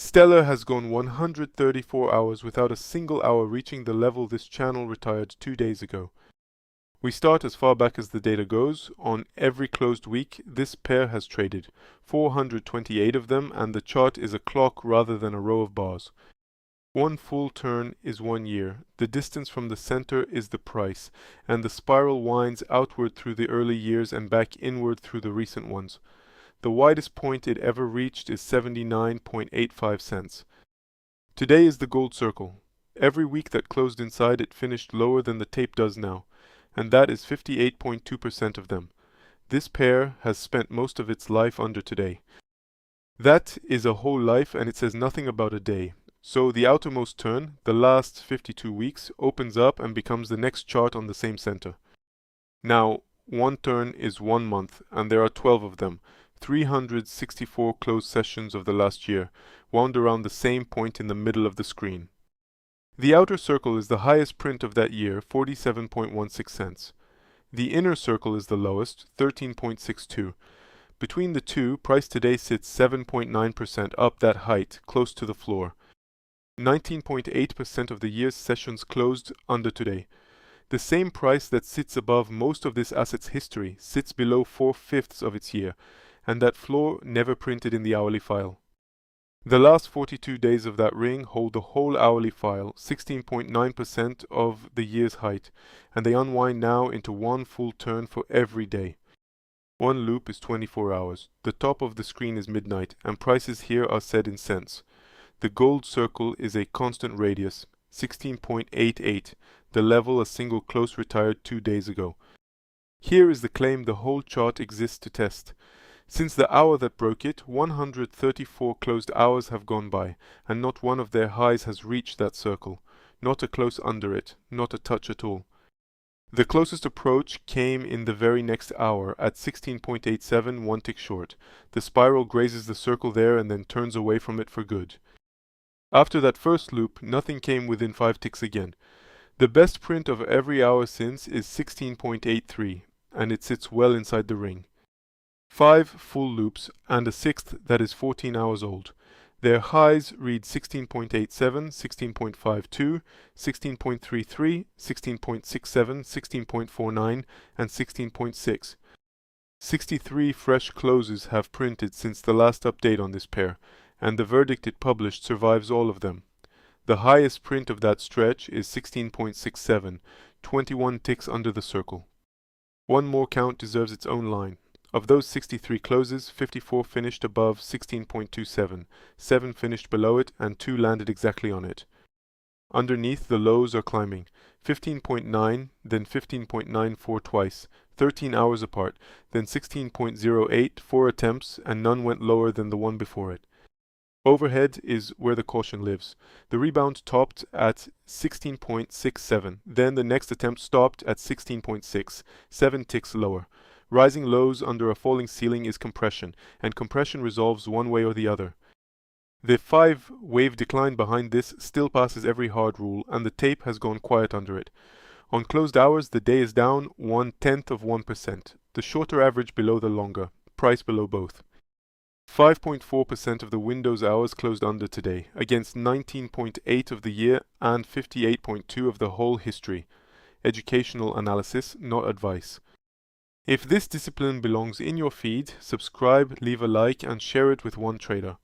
Stellar has gone 134 hours without a single hour reaching the level this channel retired 2 days ago. We start as far back as the data goes. On every closed week, this pair has traded, 428 of them, and the chart is a clock rather than a row of bars. One full turn is 1 year, the distance from the center is the price, and the spiral winds outward through the early years and back inward through the recent ones. The widest point it ever reached is 79.85 cents. Today is the gold circle. Every week that closed inside it finished lower than the tape does now, and that is 58.2% of them. This pair has spent most of its life under today. That is a whole life, and it says nothing about a day. So the outermost turn, the last 52 weeks, opens up and becomes the next chart on the same center. Now, one turn is 1 month, and there are 12 of them. 364 closed sessions of the last year, wound around the same point in the middle of the screen. The outer circle is the highest print of that year, 47.16 cents. The inner circle is the lowest, 13.62. Between the two, price today sits 7.9% up that height, close to the floor. 19.8% of the year's sessions closed under today. The same price that sits above most of this asset's history sits below 4/5 of its year, and that floor never printed in the hourly file. The last 42 days of that ring hold the whole hourly file, 16.9% of the year's height, and they unwind now into one full turn for every day. One loop is 24 hours. The top of the screen is midnight, and prices here are said in cents. The gold circle is a constant radius, 16.88, the level a single close retired 2 days ago. Here is the claim the whole chart exists to test. Since the hour that broke it, 134 closed hours have gone by, and not one of their highs has reached that circle, not a close under it, not a touch at all. The closest approach came in the very next hour at 16.87, 1 tick short. The spiral grazes the circle there and then turns away from it for good. After that first loop, nothing came within 5 ticks again. The best print of every hour since is 16.83, and it sits well inside the ring. 5 full loops, and a sixth that is 14 hours old. Their highs read 16.87, 16.52, 16.33, 16.67, 16.49, and 16.6. 63 fresh closes have printed since the last update on this pair, and the verdict it published survives all of them. The highest print of that stretch is 16.67, 21 ticks under the circle. One more count deserves its own line. Of those 63 closes, 54 finished above 16.27, 7 finished below it, and 2 landed exactly on it. Underneath, the lows are climbing, 15.9, then 15.94 twice, 13 hours apart, then 16.08, 4 attempts, and none went lower than the one before it. Overhead is where the caution lives. The rebound topped at 16.67, then the next attempt stopped at 16.6, 7 ticks lower. Rising lows under a falling ceiling is compression, and compression resolves one way or the other. The 5-wave decline behind this still passes every hard rule, and the tape has gone quiet under it. On closed hours, the day is down 0.1%, the shorter average below the longer, price below both. 5.4% of the Windows hours closed under today, against 19.8 of the year and 58.2 of the whole history. Educational analysis, not advice. If this discipline belongs in your feed, subscribe, leave a like, and share it with one trader.